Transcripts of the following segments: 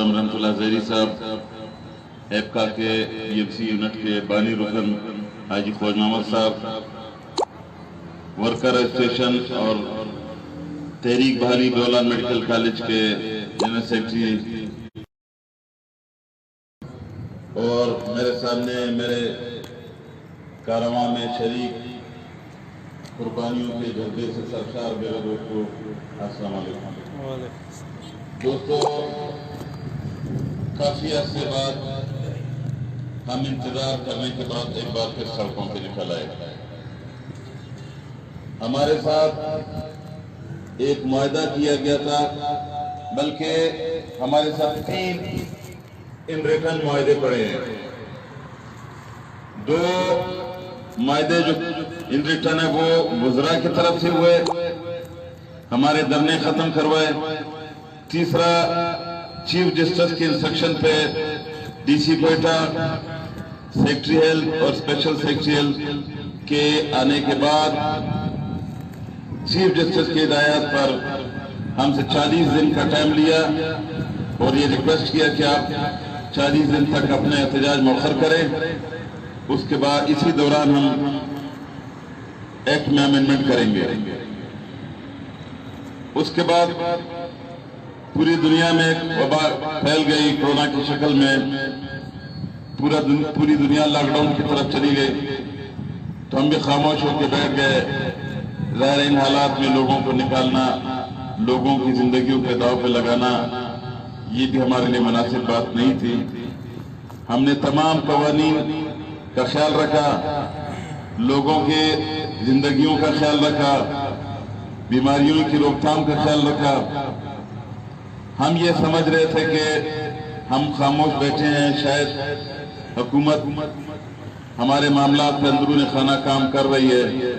محترم رحمت اللہ زہری صاحب، ایپکا کے UFC یونٹ کے بانی رکن حاجی خواجہ محمد صاحب، ورکر اسٹیشن اور تحریک بحالی بولان میڈیکل کالج کے جنرل سیکرٹری، اور میرے سامنے میرے کارواں میں شریک قربانیوں کے جذبے سے سرشار میرے دوستو، السلام علیکم۔ دوستو، کافی عرصے بعد ہم انتظار کرنے کے بعد ایک بار پھر سڑکوں پہ نکل آئے۔ ہمارے ساتھ ایک معاہدہ کیا گیا تھا، بلکہ ہمارے ساتھ 3 ان ریٹن معاہدے پڑے ہیں۔ 2 معاہدے جو ان ریٹن ہے وہ وزراء کی طرف سے ہوئے، ہمارے دھرنے ختم کروائے۔ تیسرا چیف جسٹس کے انسٹرکشن پہ D C Quetta, secretary health اور اسپیشل سیکرٹری ہیلتھ کے آنے کے بعد چیف جسٹس کی ہدایات پر ہم سے 40 دن کا ٹائم لیا اور یہ ریکویسٹ کیا کہ آپ 40 دن تک اپنے احتجاج مؤخر کریں۔ اس کے بعد اسی دوران ہم ایکٹ میں امینڈمنٹ کریں گے۔ اس کے بعد پوری دنیا میں ایک وبا پھیل گئی کورونا کی شکل میں، پوری دنیا لاک ڈاؤن کی طرف چلی گئی، تو ہم بھی خاموش ہو کے بیٹھ گئے۔ ظاہر ان حالات میں لوگوں کو نکالنا، لوگوں کی زندگیوں کے داؤ پہ لگانا، یہ بھی ہمارے لیے مناسب بات نہیں تھی۔ ہم نے تمام قوانین کا خیال رکھا، لوگوں کے زندگیوں کا خیال رکھا، بیماریوں کی روک تھام کا خیال رکھا۔ ہم یہ سمجھ رہے تھے کہ ہم خاموش بیٹھے ہیں، شاید حکومت ہمارے معاملات پہ اندرون خانہ کام کر رہی ہے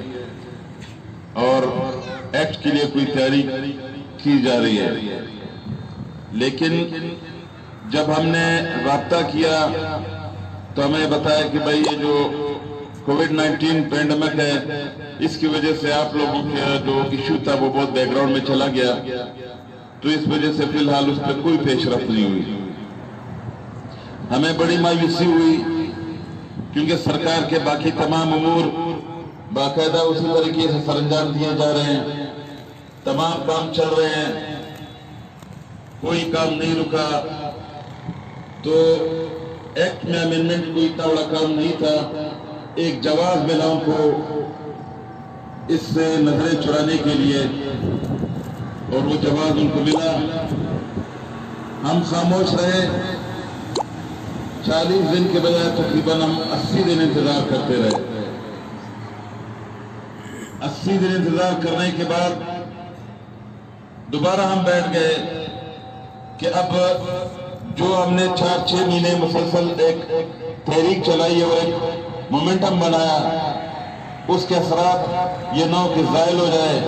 اور ایکٹ کے لیے کوئی تیاری کی جا رہی ہے۔ لیکن جب ہم نے رابطہ کیا تو ہمیں بتایا کہ بھائی یہ جو کووڈ-19 پینڈیمک ہے، اس کی وجہ سے آپ لوگوں کا جو ایشو تھا وہ بہت بیک گراؤنڈ میں چلا گیا، تو اس وجہ سے فی الحال اس پہ کوئی پیش رفت نہیں ہوئی۔ ہمیں بڑی مایوسی ہوئی کیونکہ سرکار کے باقی تمام امور باقاعدہ اسی طریقے سے سر انجام دیے جا رہے ہیں، تمام کام چل رہے ہیں، کوئی کام نہیں رکا۔ تو ایکٹ میں امینڈمنٹ کوئی اتنا بڑا کام نہیں تھا، ایک جواز ملا ان کو اس سے نظریں چرانے کے لیے، اور وہ جواز ان کو ملا۔ ہم خاموش رہے، 40 دن کے بجائے تقریباً ہم 80 دن انتظار کرتے رہے۔ 80 دن انتظار کرنے کے بعد دوبارہ ہم بیٹھ گئے کہ اب جو ہم نے 4-6 مہینے مسلسل ایک تحریک چلائی ہے، وہ ایک مومنٹم بنایا، اس کے اثرات یہ نہ ہو کہ زائل ہو جائے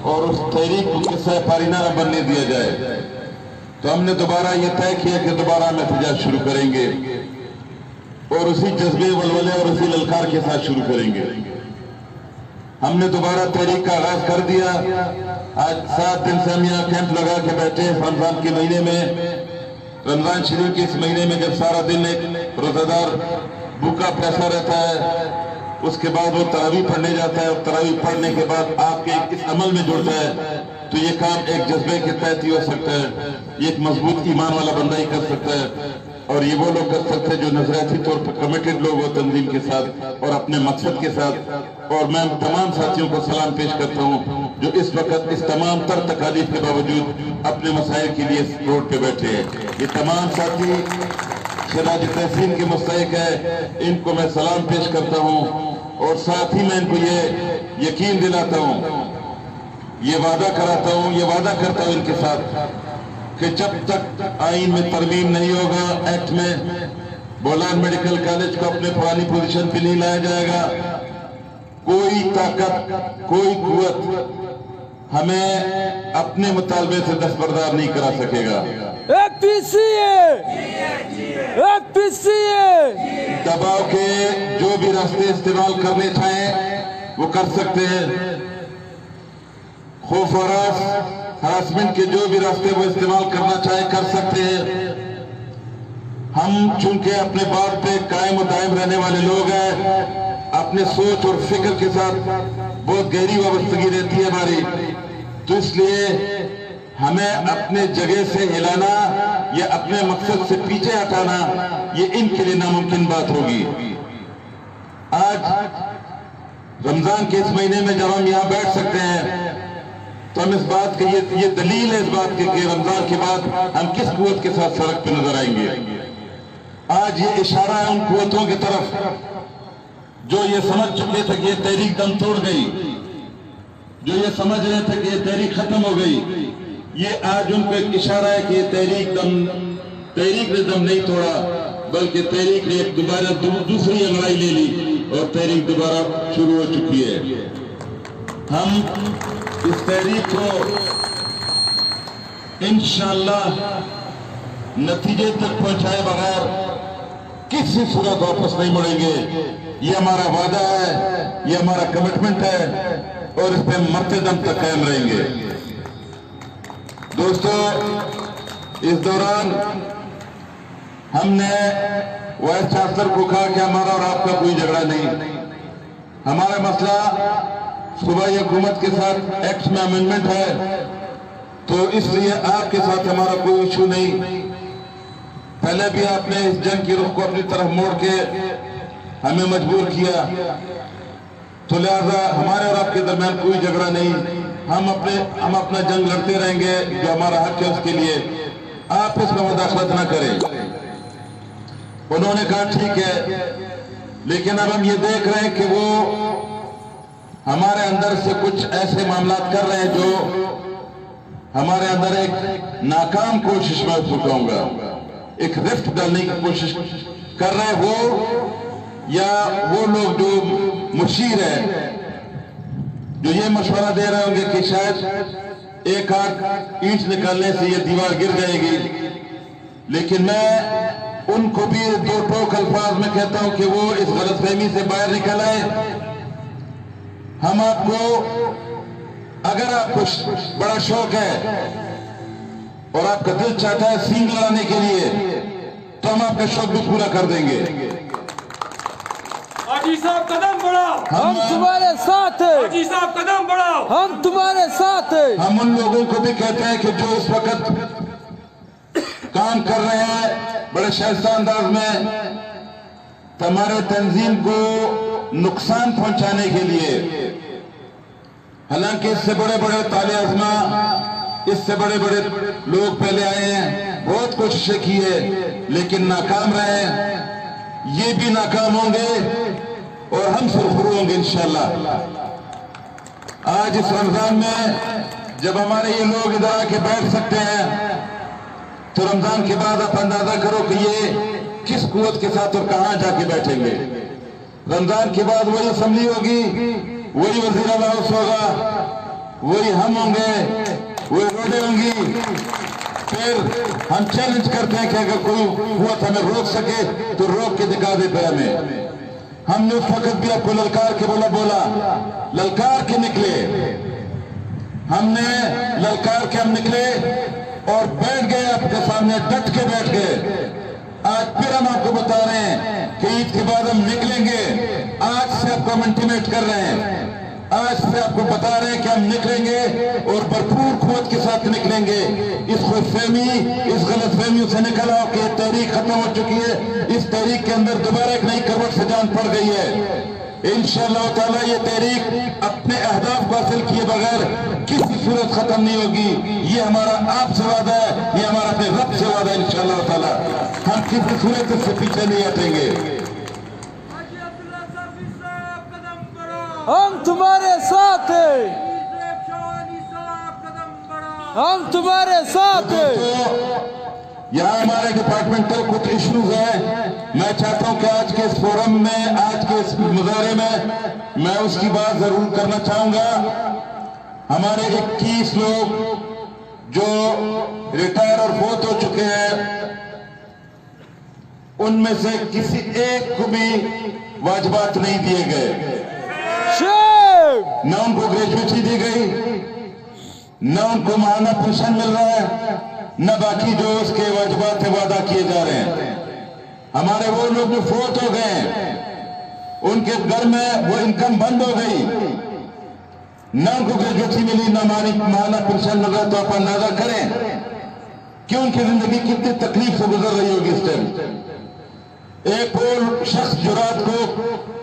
اور اس تحریک کو قصہ پارینہ نہ بننے دیا جائے۔ تو ہم نے دوبارہ یہ طے کیا کہ دوبارہ ہم احتجاج شروع کریں گے اور اسی جذبے ولولے اور اسی للکار کے ساتھ شروع کریں گے۔ ہم نے دوبارہ تحریک کا آغاز کر دیا۔ آج 7 دن سے ہم یہاں کیمپ لگا کے بیٹھے ہیں۔ رمضان کے مہینے میں، رمضان شریف کے اس مہینے میں جب سارا دن ایک روزہ دار بھوکا پیسا رہتا ہے، اس کے بعد وہ تراویح پڑھنے جاتا ہے، اور تراویح پڑھنے کے بعد آپ کے اس عمل میں جڑتا ہے، تو یہ کام ایک جذبے کے تحت ہی ہو سکتا ہے، یہ ایک مضبوط ایمان والا بندہ ہی کر سکتا ہے، اور یہ وہ لوگ کر سکتے ہیں جو نظریاتی طور پر کمیٹڈ لوگ ہو تنظیم کے ساتھ اور اپنے مقصد کے ساتھ۔ اور میں تمام ساتھیوں کو سلام پیش کرتا ہوں جو اس وقت اس تمام تر تکالیف کے باوجود اپنے مسائل کے لیے روڈ پہ بیٹھے ہیں۔ یہ تمام ساتھی خراج تحسین کے مستحق ہے، ان کو میں سلام پیش کرتا ہوں، اور ساتھ ہی میں ان کو یہ یقین دلاتا ہوں، یہ وعدہ کراتا ہوں، یہ وعدہ کرتا ہوں ان کے ساتھ کہ جب تک آئین میں ترمیم نہیں ہوگا، ایکٹ میں بولان میڈیکل کالج کو اپنے پرانی پوزیشن پہ نہیں لایا جائے گا، کوئی طاقت، کوئی قوت ہمیں اپنے مطالبے سے دستبردار نہیں کرا سکے گا۔ ایک پی سی ہے، دباؤ کے جو بھی راستے استعمال کرنے چاہیں وہ کر سکتے ہیں، خوف و ہراسمنٹ کے جو بھی راستے وہ استعمال کرنا چاہے کر سکتے ہیں، ہم چونکہ اپنے بات پہ قائم و دائم رہنے والے لوگ ہیں، اپنے سوچ اور فکر کے ساتھ بہت گہری وابستگی رہتی ہے ہماری، تو اس لیے ہمیں اپنے جگہ سے ہلانا یا اپنے مقصد سے پیچھے ہٹانا یہ ان کے لیے ناممکن بات ہوگی۔ آج رمضان کے اس مہینے میں جب ہم یہاں بیٹھ سکتے ہیں تو ہم اس بات کی یہ دلیل ہے اس بات کی کہ رمضان کے بعد ہم کس قوت کے ساتھ سڑک پہ نظر آئیں گے۔ آج یہ اشارہ ہے ان قوتوں کی طرف جو یہ سمجھ چکے تھے کہ یہ تحریک دم توڑ گئی، جو یہ سمجھ رہے تھے کہ یہ تحریک ختم ہو گئی، یہ آج ان کو ایک اشارہ ہے کہ یہ تحریک نے دم نہیں توڑا، بلکہ تحریک نے ایک دوبارہ دوسری انگڑائی لے لی اور تحریک دوبارہ شروع ہو چکی ہے۔ ہم اس تحریک کو انشاءاللہ نتیجے تک پہنچائے بغیر کسی صورت واپس نہیں مڑیں گے، یہ ہمارا وعدہ ہے، یہ ہمارا کمٹمنٹ ہے اور اس پہ مرتے دم تک قائم رہیں گے۔ دوستو، اس دوران ہم نے وائس چانسلر کو کہا کہ ہمارا اور آپ کا کوئی جھگڑا نہیں، ہمارا مسئلہ صوبائی حکومت کے ساتھ ایکٹ میں امینڈمنٹ ہے، تو اس لیے آپ کے ساتھ ہمارا کوئی ایشو نہیں۔ پہلے بھی آپ نے اس جنگ کی رخ کو اپنی طرف موڑ کے ہمیں مجبور کیا، تو لہذا ہمارے اور آپ کے درمیان کوئی جھگڑا نہیں، ہم اپنا جنگ لڑتے رہیں گے، جو ہمارا حق ہے اس کے لیے، آپ اس میں مداخلت نہ کریں۔ انہوں نے کہا ٹھیک ہے، لیکن اب ہم یہ دیکھ رہے ہیں کہ وہ ہمارے اندر سے کچھ ایسے معاملات کر رہے ہیں جو ہمارے اندر ایک ناکام کوشش میں کہوں گا، ایک رفٹ ڈالنے کی کوشش کر رہے ہیں وہ، یا وہ لوگ جو مشیر ہیں جو یہ مشورہ دے رہے ہوں گے کہ شاید ایک آدھ اینٹ نکالنے سے یہ دیوار گر جائے گی، لیکن میں ان کو بھی دو ٹوک الفاظ میں کہتا ہوں کہ وہ اس غلط فہمی سے باہر نکل آئے۔ ہم آپ کو، اگر آپ کو بڑا شوق ہے اور آپ کا دل چاہتا ہے سینگ لڑانے کے لیے، تو ہم آپ کا شوق بھی پورا کر دیں گے۔ حاجی صاحب قدم بڑھاؤ، ہم تمہارے ساتھ ہیں۔ حاجی صاحب قدم بڑھاؤ، ہم تمہارے ساتھ ہیں۔ ہم ان لوگوں کو بھی کہتے ہیں کہ جو اس وقت کام کر رہے ہیں بڑے شائستہ انداز میں ہمارے تنظیم کو نقصان پہنچانے کے لیے، حالانکہ اس سے بڑے بڑے طالع عزمہ، اس سے بڑے بڑے لوگ پہلے آئے ہیں، بہت کوششیں کی ہے لیکن ناکام رہے ہیں، یہ بھی ناکام ہوں گے اور ہم سرخرو ہوں گے انشاءاللہ۔ آج اس رمضان میں جب ہمارے یہ لوگ ادھر آ کے بیٹھ سکتے ہیں تو رمضان کے بعد آپ اندازہ کرو کہ یہ کس قوت کے ساتھ اور کہاں جا کے بیٹھیں گے۔ رمضان کے بعد وہی اسمبلی ہوگی، وہی وزیر اعلیٰ ہاؤس ہوگا، وہی ہم ہوں گے، وہی روڈیں ہوں گی۔ پھر ہم چیلنج کرتے ہیں کہ اگر کوئی قوت ہمیں روک سکے تو روک کے دکھا دے پہ ہمیں۔ ہم نے اس وقت بھی آپ کو للکار کے بولا للکار کے نکلے، ہم نے للکار کے ہم نکلے اور بیٹھ گئے، آپ کے سامنے ڈٹ کے بیٹھ گئے۔ آج پھر ہم آپ کو بتا رہے ہیں کہ عید کے بعد ہم نکلیں گے، آج سے آپ کو ہم انٹیمیٹ کر رہے ہیں، آج سے آپ کو بتا رہے ہیں کہ ہم نکلیں گے اور بھرپور قوت کے ساتھ نکلیں گے۔ اس خوش فہمی، اس غلط فہمیوں سے نکل آؤ کہ یہ تحریک ختم ہو چکی ہے، اس تحریک کے اندر دوبارہ ایک نئی کروٹ سے جان پڑ گئی ہے۔ انشاءاللہ تعالی یہ تحریک اپنے اہداف کو حاصل کیے بغیر کسی صورت ختم نہیں ہوگی، یہ ہمارا آپ سے وعدہ ہے، یہ ہمارا اپنے رب سے وعدہ ہے انشاءاللہ تعالی۔ ہم کسی صورت سے پیچھے نہیں ہٹیں گے۔ ہم تمہارے ساتھ ہیں، ہم تمہارے ساتھ ہیں۔ یہاں ہمارے ڈپارٹمنٹل کچھ ایشوز ہیں، میں چاہتا ہوں کہ آج کے اس فورم میں، آج کے اس مظاہرے میں اس کی بات ضرور کرنا چاہوں گا۔ ہمارے 21 لوگ جو ریٹائر اور فوت ہو چکے ہیں، ان میں سے کسی ایک کو بھی واجبات نہیں دیے گئے، نہ ان کو گریجویٹی دی گئی، نہ ان کو ماہانہ پنشن مل رہا ہے، نہ باقی جو اس کے واجبات سے وعدہ کیے جا رہے ہیں۔ ہمارے وہ لوگ جو فوت ہو گئے ان کے گھر میں وہ انکم بند ہو گئی، نہ ان کو گریجویٹی ملی، نہ ماہانہ پنشن ملا، تو آپ اندازہ کریں کہ ان کی زندگی کتنی تکلیف سے گزر رہی ہوگی اس ٹائم۔ ایک اور شخص جو رات کو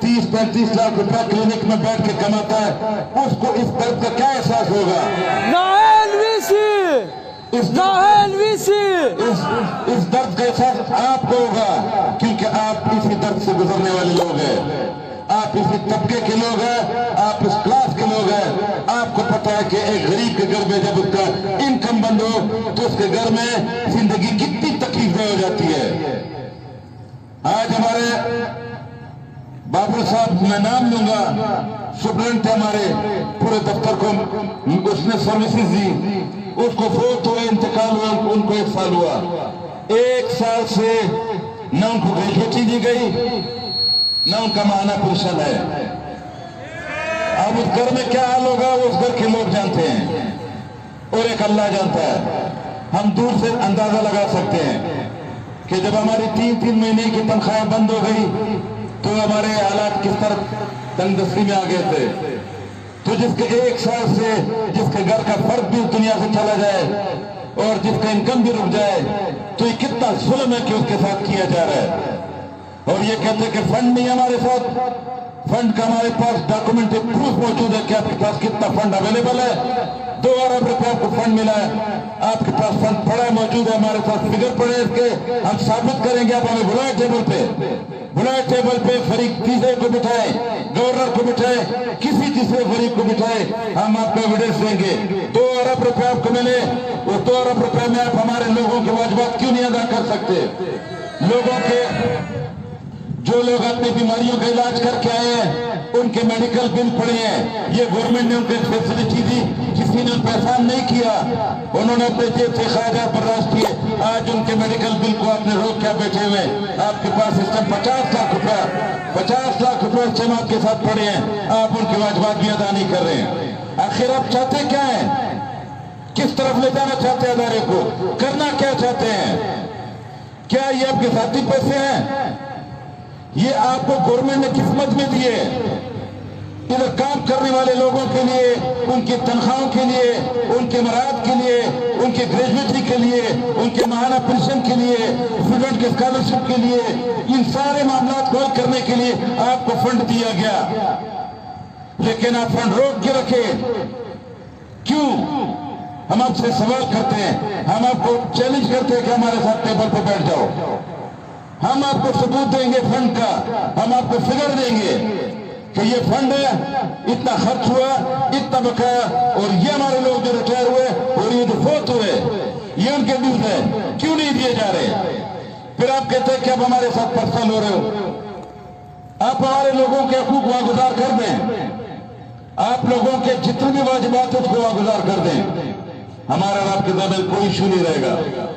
30-35 لاکھ روپے کلینک میں بیٹھ کے کماتا ہے، اس کو اس درد کا کیا احساس ہوگا؟ اس درد کا احساس آپ کو ہوگا، کیونکہ آپ اسی درد سے گزرنے والے لوگ ہیں، آپ اسی طبقے کے لوگ ہیں، آپ اس کلاس کے لوگ ہیں۔ آپ کو پتا ہے کہ ایک غریب کے گھر میں جب اس کا انکم بند ہو تو اس کے گھر میں زندگی کتنی تکلیف دہ ہو جاتی ہے۔ آج ہمارے بابر صاحب، میں نام لوں گا، سپرنٹ ہمارے پورے دفتر کو اس نے سروسز دی، اس کو فوت ہوئے، انتقال ہوا، ان کو 1 سال ہوا، 1 سال سے نہ ان کو گریجویٹی دی گئی، نہ ان کا ماہانہ پنشن ہے۔ اب اس گھر میں کیا حال ہوگا وہ اس گھر کے لوگ جانتے ہیں اور ایک اللہ جانتا ہے۔ ہم دور سے اندازہ لگا سکتے ہیں کہ جب ہماری 3 مہینے کی تنخواہیں بند ہو گئی تو ہمارے حالات کس طرح تنگ دستی میں آ گئے تھے۔ تو جس کے 1 سال سے جس کے گھر کا فرد بھی دنیا سے چلا جائے اور جس کا انکم بھی رک جائے تو یہ کتنا ظلم ہے کہ اس کے ساتھ کیا جا رہا ہے۔ اور یہ کہتے ہیں کہ فنڈ نہیں ہمارے ساتھ، فنڈ کا ہمارے پاس ڈاکومنٹ پروف موجود ہے کہ آپ کے پاس کتنا فنڈ اویلیبل ہے، 2 ارب روپے آپ کو فنڈ ملا ہے، آپ کے پاس فنڈ پڑا ہے، موجود ہے، ہمارے پاس فگر پڑے اس کے، ہم ثابت کریں گے۔ آپ ہمیں بلائیں ٹیبل پہ فریق تیسرے کو بٹھائے، گورنر کو بٹھائے، کسی تیسرے فریق کو بٹھائے، ہم آپ کو ایویڈنس دیں گے۔ 2 ارب روپے آپ کو ملے، وہ 2 ارب روپے میں آپ ہمارے لوگوں کے واجبات کیوں نہیں ادا کر سکتے؟ لوگوں کے جو لوگ اپنی بیماریوں کا علاج کر کے آئے ہیں ان کے میڈیکل بل پڑے ہیں، یہ گورنمنٹ نے ان کو فیسلٹی دی، کسی نے ان پہ احسان نہیں کیا، انہوں نے اپنے جیب سے خراجات برداشت کیے، آج ان کے میڈیکل بل کو آپ نے روک کیا بیٹھے ہوئے؟ آپ کے پاس اس ٹائم 50 لاکھ روپے اس ٹائم آپ کے ساتھ پڑے ہیں، آپ ان کے واجبات بھی ادا نہیں کر رہے ہیں۔ آخر آپ چاہتے کیا ہیں؟ کس طرف لے جانا چاہتے ہیں ادارے کو؟ کرنا کیا چاہتے ہیں؟ کیا یہ آپ کے ذاتی پیسے ہیں؟ یہ آپ کو گورنمنٹ نے قسمت میں دیے، ادھر کام کرنے والے لوگوں کے لیے، ان کی تنخواہوں کے لیے، ان کے مراد کے لیے، ان کی گریجویٹی کے لیے، ان کے ماہانہ پنشن کے لیے، اسٹوڈنٹ کے اسکالرشپ کے لیے، ان سارے معاملات کو حل کرنے کے لیے آپ کو فنڈ دیا گیا، لیکن آپ فنڈ روک کے رکھے کیوں؟ ہم آپ سے سوال کرتے ہیں، ہم آپ کو چیلنج کرتے ہیں کہ ہمارے ساتھ ٹیبل پہ بیٹھ جاؤ، ہم آپ کو ثبوت دیں گے فنڈ کا، ہم آپ کو فگر دیں گے کہ یہ فنڈ ہے، اتنا خرچ ہوا، اتنا بقایا، اور یہ ہمارے لوگ جو ریٹائر ہوئے اور یہ جو فوت ہوئے یہ ان کے ڈیوز ہے، کیوں نہیں دیے جا رہے؟ پھر آپ کہتے ہیں کہ اب ہمارے ساتھ پرسنل ہو رہے ہو، آپ ہمارے لوگوں کے حقوق واگزار کر دیں، آپ لوگوں کے جتنے بھی واجبات اس کو واگزار کر دیں، ہمارا اور آپ کے درمیان کوئی ایشو نہیں رہے گا۔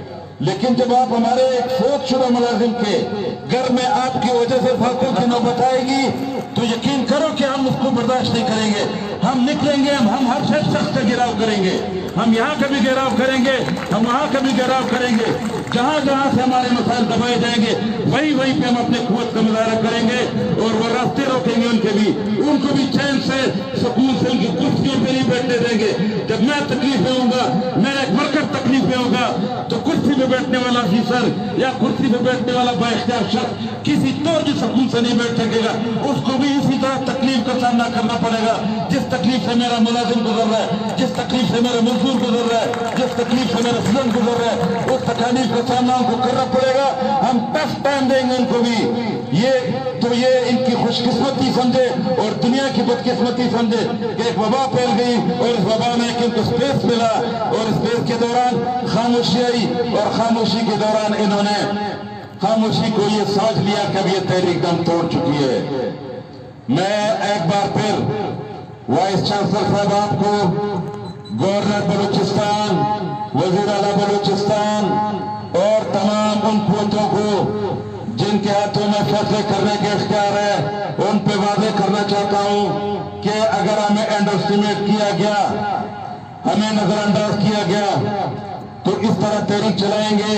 لیکن جب آپ ہمارے ایک فوت شدہ ملازم کے گھر میں آپ کی وجہ سے فاقوں کی نوبت آئے گی تو یقین کرو کہ ہم اس کو برداشت نہیں کریں گے، ہم نکلیں گے، ہم ہر شخص کا گھیراؤ کریں گے، ہم یہاں کا بھی گھیراؤ کریں گے، ہم وہاں کا بھی گھیراؤ کریں گے، جہاں جہاں سے ہمارے مسائل دبائے جائیں گے وہیں پہ ہم اپنے قوت کا مظاہرہ کریں گے، اور وہ راستے روکیں گے ان کو بھی چین سے سکون سے ان کی کرسیوں پہ نہیں بیٹھنے دیں گے۔ جب میں تکلیف میں ہوں گا، میرا ایک ورکر تکلیف میں ہوگا تو کرسی پہ بیٹھنے والا افیسر یا کرسی پہ بیٹھنے والا بااختیار شخص کسی طور کی سکون سے نہیں بیٹھ سکے گا، اس کو بھی اسی طرح تکلیف کا سامنا کرنا پڑے گا جس تکلیف سے میرا ملازم گزر رہا ہے، جس تکلیف سے میرا مزدور گزر رہا ہے، جس تکلیف سے میرا اسٹوڈنٹ گزر رہا ہے، اس تکلیف کا سامنا ان کو کرنا پڑے گا۔ ہم ٹف ٹائم دیں گے ان کو بھی، یہ ان کی خوش قسمتی سمجھے اور دنیا کی بدقسمتی سمجھے کہ ایک وبا پھیل گئی اور اس وبا میں ان کو سپیس ملا، اور سپیس کے دوران خاموشی آئی، اور خاموشی کے دوران انہوں نے خاموشی کو یہ سمجھ لیا کہ اب یہ تحریک دم توڑ چکی ہے۔ میں ایک بار پھر وائس چانسلر صاحب آپ کو، گورنر بلوچستان، وزیر اعلیٰ بلوچستان اور تمام ان قوتوں کو جن کے ہاتھوں میں فیصلے کرنے کے اختیار ہے ان پہ واضح کرنا چاہتا ہوں کہ اگر ہمیں انڈر اسٹیمیٹ کیا گیا، ہمیں نظر انداز کیا گیا تو اس طرح تحریک چلائیں گے